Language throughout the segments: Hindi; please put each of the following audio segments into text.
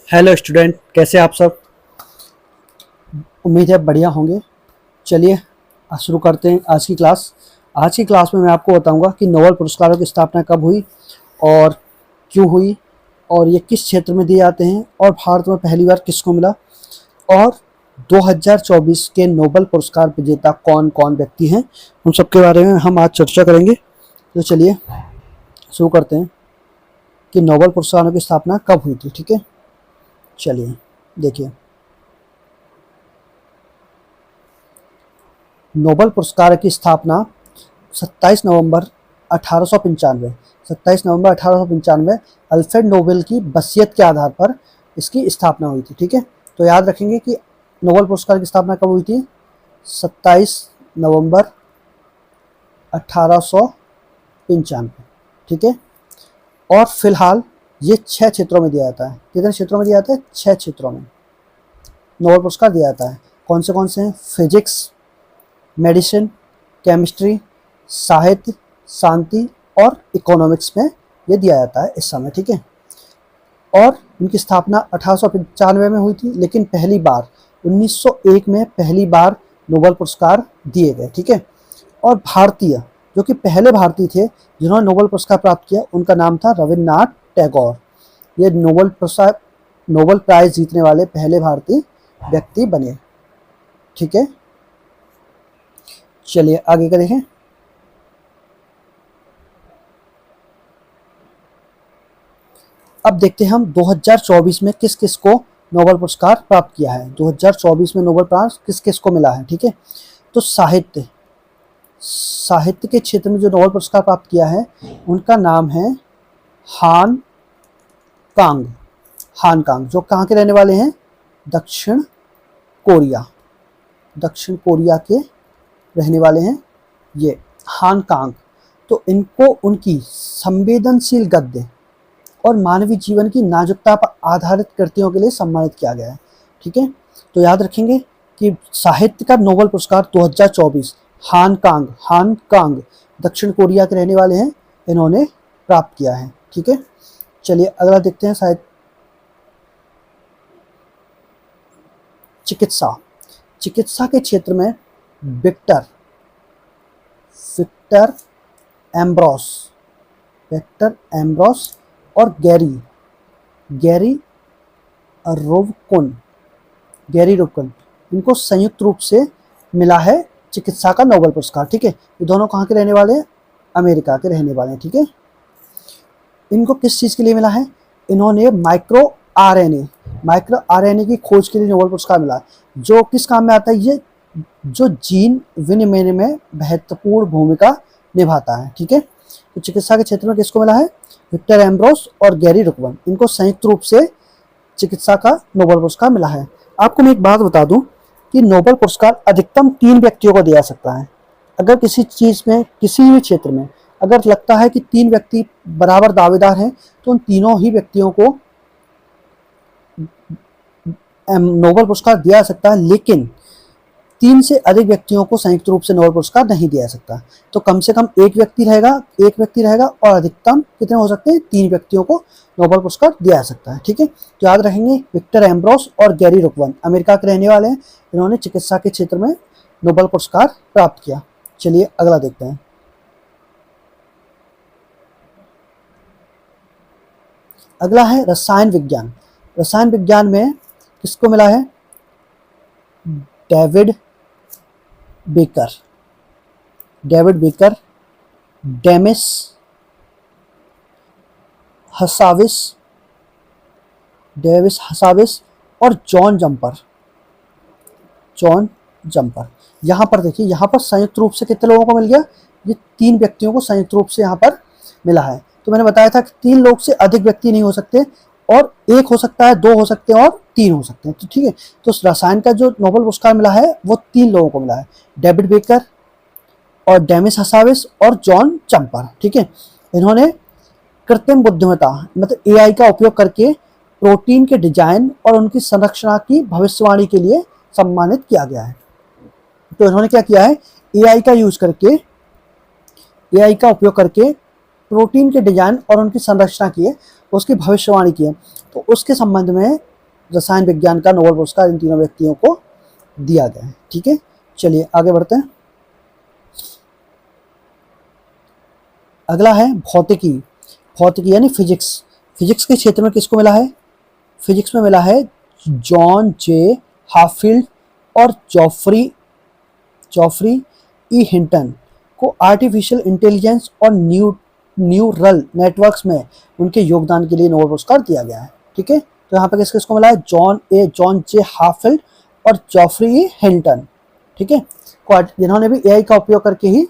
हेलो स्टूडेंट, कैसे आप सब। उम्मीद है बढ़िया होंगे। चलिए शुरू करते हैं आज की क्लास। आज की क्लास में मैं आपको बताऊंगा कि नोबेल पुरस्कारों की स्थापना कब हुई और क्यों हुई, और ये किस क्षेत्र में दिए जाते हैं, और भारत में पहली बार किसको मिला, और 2024 के नोबेल पुरस्कार विजेता कौन कौन व्यक्ति हैं, उन सब के बारे में हम आज चर्चा करेंगे। तो चलिए शुरू करते हैं कि नोबेल पुरस्कारों की स्थापना कब हुई थी। ठीक है, चलिए देखिए। नोबेल पुरस्कार की स्थापना 27 नवंबर 1895 27 नवंबर 1895 अल्फ्रेड नोबेल की वसीयत के आधार पर इसकी स्थापना हुई थी। ठीक है, तो याद रखेंगे कि नोबेल पुरस्कार की स्थापना कब हुई थी। 27 नवंबर 1895। ठीक है, और फिलहाल ये 6 क्षेत्रों में दिया जाता है। कितने क्षेत्रों में दिया जाता है? 6 क्षेत्रों में नोबेल पुरस्कार दिया जाता है। कौन से हैं? फिजिक्स, मेडिसिन, केमिस्ट्री, साहित्य, शांति और इकोनॉमिक्स में ये दिया जाता है इस समय। ठीक है, और इनकी स्थापना 1895 में हुई थी, लेकिन पहली बार 1901 में पहली बार नोबेल पुरस्कार दिए गए। ठीक है, और भारतीय जो कि पहले भारतीय थे जिन्होंने नोबेल पुरस्कार प्राप्त किया, उनका नाम था रविन्द्रनाथ टैगोर। ये नोबेल प्राइज जीतने वाले पहले भारतीय व्यक्ति बने। ठीक है, चलिए आगे का देखें। अब देखते हैं हम 2024 में किस किस को नोबेल पुरस्कार प्राप्त किया है। 2024 में नोबेल प्राइज किस किस को मिला है। ठीक है, तो साहित्य के क्षेत्र में जो नोबेल पुरस्कार प्राप्त किया है उनका नाम है हान कांग, जो कहाँ के रहने वाले हैं? दक्षिण कोरिया के रहने वाले हैं ये हान कांग। तो इनको उनकी संवेदनशील गद्य और मानवीय जीवन की नाजुकता पर आधारित कृतियों के लिए सम्मानित किया गया है। ठीक है, तो याद रखेंगे कि साहित्य का नोबेल पुरस्कार 2024 हान कांग दक्षिण कोरिया के रहने वाले हैं, इन्होंने प्राप्त किया है। ठीक है, चलिए अगला देखते हैं। चिकित्सा के क्षेत्र में विक्टर एम्ब्रोस और गैरी रुबकन इनको संयुक्त रूप से मिला है चिकित्सा का नोबेल पुरस्कार। ठीक है, ये दोनों कहाँ के रहने वाले हैं? अमेरिका के रहने वाले हैं। ठीक है, इनको किस चीज़ के लिए मिला है? इन्होंने माइक्रो आरएनए की खोज के लिए नोबेल पुरस्कार मिला, जो किस काम में आता है? ये जो जीन विनिमय में महत्वपूर्ण भूमिका निभाता है। ठीक है, तो चिकित्सा के क्षेत्र में किसको मिला है? विक्टर एम्ब्रोस और गैरी रुकवन, इनको संयुक्त रूप से चिकित्सा का नोबेल पुरस्कार मिला है। आपको मैं एक बात बता दूं कि नोबेल पुरस्कार अधिकतम 3 व्यक्तियों को दिया जा सकता है। अगर किसी चीज़ में, किसी भी क्षेत्र में अगर लगता है कि 3 व्यक्ति बराबर दावेदार हैं, तो उन तीनों ही व्यक्तियों को नोबेल पुरस्कार दिया जा सकता है, लेकिन 3 से अधिक व्यक्तियों को संयुक्त रूप से नोबेल पुरस्कार नहीं दिया जा सकता। तो कम से कम एक व्यक्ति रहेगा और अधिकतम कितने हो सकते हैं? 3 व्यक्तियों को नोबेल पुरस्कार दिया जा सकता है। ठीक है, तो याद रखेंगे विक्टर एम्ब्रोस और गैरी रुकवन अमेरिका के रहने वाले हैं, इन्होंने चिकित्सा के क्षेत्र में नोबेल पुरस्कार प्राप्त किया। चलिए अगला देखते हैं। अगला है रसायन विज्ञान में किसको मिला है? डेविड बेकर, डेमिस हसाविस और जॉन जंपर। यहाँ पर देखिए, यहाँ पर संयुक्त रूप से कितने लोगों को मिल गया? ये 3 व्यक्तियों को संयुक्त रूप से यहाँ पर मिला है। तो मैंने बताया था कि 3 लोग से अधिक व्यक्ति नहीं हो सकते, और 1 हो सकता है, 2 हो सकते हैं और 3 हो सकते हैं। तो ठीक है, तो रसायन का जो नोबेल पुरस्कार मिला है वो 3 लोगों को मिला है, डेविड बेकर और डेमिस हसाविस और जॉन चंपर। ठीक है, इन्होंने कृत्रिम बुद्धिमत्ता मतलब एआई का उपयोग करके प्रोटीन के डिजाइन और उनकी संरचना की भविष्यवाणी के लिए सम्मानित किया गया है। तो इन्होंने क्या किया है? एआई का उपयोग करके प्रोटीन के डिजाइन और उनकी संरचना की है, उसकी भविष्यवाणी की है। तो उसके संबंध में रसायन विज्ञान का नोबेल पुरस्कार इन तीनों व्यक्तियों को दिया गया है। ठीक है, चलिए आगे बढ़ते हैं। अगला है भौतिकी। भौतिकी यानी फिजिक्स। फिजिक्स के क्षेत्र में किसको मिला है? फिजिक्स में मिला है जॉन जे हाफील्ड और जॉफ्री ई हिंटन को आर्टिफिशियल इंटेलिजेंस और न्यूरल नेटवर्क्स में उनके योगदान के लिए नोबेल पुरस्कार दिया गया है। ठीक है, तो यहाँ पर किसको मिला है? जॉन जे हाफील्ड और जॉफ्री ई हिंटन। ठीक है, जिन्होंने भी एआई का उपयोग करके ही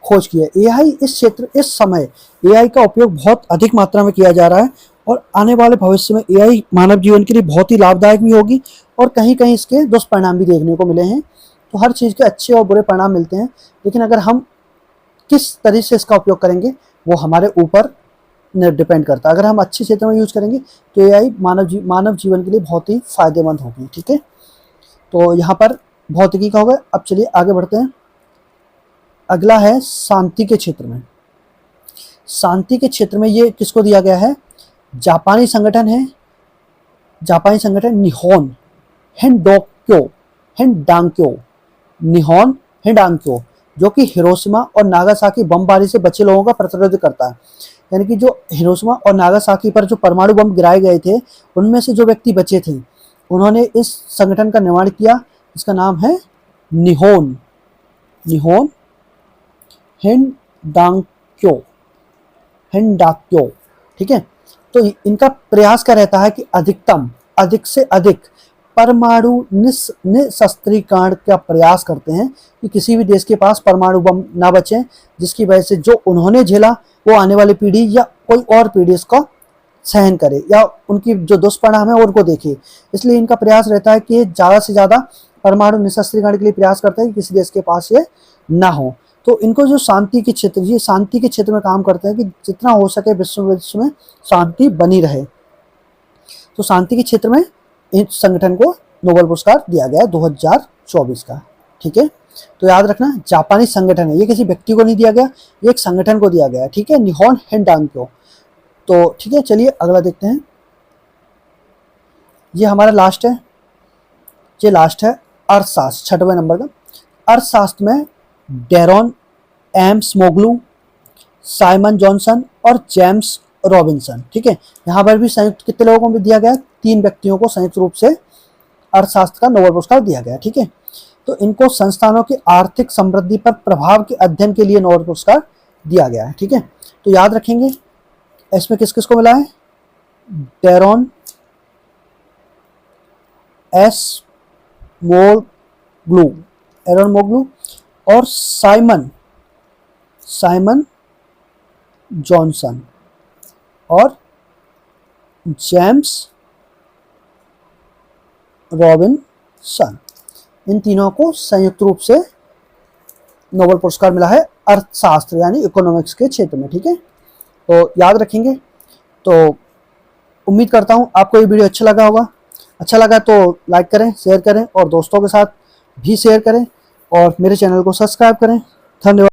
खोज की है। एआई इस समय एआई का उपयोग बहुत अधिक मात्रा में किया जा रहा है और आने वाले भविष्य में एआई मानव जीवन के लिए बहुत ही लाभदायक भी होगी और कहीं कहीं इसके दुष्परिणाम भी देखने को मिले हैं। तो हर चीज़ के अच्छे और बुरे परिणाम मिलते हैं, लेकिन अगर हम किस तरीके से इसका उपयोग करेंगे वो हमारे ऊपर डिपेंड करता है। अगर हम अच्छे क्षेत्र में यूज करेंगे तो एआई मानव जीवन के लिए बहुत ही फायदेमंद होगी। ठीक है, तो यहाँ पर भौतिकी का होगा। अब चलिए आगे बढ़ते हैं। अगला है शांति के क्षेत्र में। शांति के क्षेत्र में ये किसको दिया गया है? जापानी संगठन है, जापानी संगठन निहोन हिंडांक्यो, जो कि हिरोशिमा और नागासाकी बमबारी से बचे लोगों का प्रतिरोध करता है। यानी कि जो हिरोशिमा और नागासाकी पर जो परमाणु बम गिराए गए थे, उनमें से जो व्यक्ति बचे थे उन्होंने इस संगठन का निर्माण किया, इसका नाम है निहोन हिंडाक्यो। ठीक है, तो इनका प्रयास क्या रहता है कि अधिक से अधिक परमाणु निशस्त्रीकरण का प्रयास करते हैं कि किसी भी देश के पास परमाणु बम ना बचे, जिसकी वजह से जो उन्होंने झेला वो आने वाली पीढ़ी या कोई और पीढ़ी इसको सहन करे या उनकी जो दुष्परिणाम है उनको देखे। इसलिए इनका प्रयास रहता है कि ज़्यादा से ज़्यादा परमाणु निशस्त्रीकरण के लिए प्रयास करते हैं कि किसी देश के पास ये ना हो। तो इनको जो शांति के क्षेत्र में काम करते हैं कि जितना हो सके विश्व में शांति बनी रहे। तो शांति के क्षेत्र में इस संगठन को नोबेल पुरस्कार दिया गया 2024 का। ठीक है, तो याद रखना जापानी संगठन है, ये किसी व्यक्ति को नहीं दिया गया, ये एक संगठन को दिया गया। ठीक है, निहोन हिंडांक्यो। तो ठीक है, चलिए अगला देखते हैं। ये हमारा लास्ट है, अर्थशास्त्र 6वें नंबर का। अर्थशास्त्र में डेरोन एम स्मोगलू, साइमन जॉनसन और जेम्स रॉबिन्सन। ठीक है, यहाँ पर भी संयुक्त कितने लोगों को भी दिया गया? 3 व्यक्तियों को संयुक्त रूप से अर्थशास्त्र का नोबेल पुरस्कार दिया गया। ठीक है, तो इनको संस्थानों की आर्थिक समृद्धि पर प्रभाव के अध्ययन के लिए नोबेल पुरस्कार दिया गया है। ठीक है, तो याद रखेंगे इसमें किस किस को मिला है? डेरोन मोगलू और साइमन जॉनसन और जेम्स रॉबिन्सन। इन तीनों को संयुक्त रूप से नोबेल पुरस्कार मिला है अर्थशास्त्र यानी इकोनॉमिक्स के क्षेत्र में। ठीक है, तो याद रखेंगे। तो उम्मीद करता हूँ आपको ये वीडियो अच्छा लगा होगा। अच्छा लगा तो लाइक करें, शेयर करें और दोस्तों के साथ भी शेयर करें और मेरे चैनल को सब्सक्राइब करें। धन्यवाद।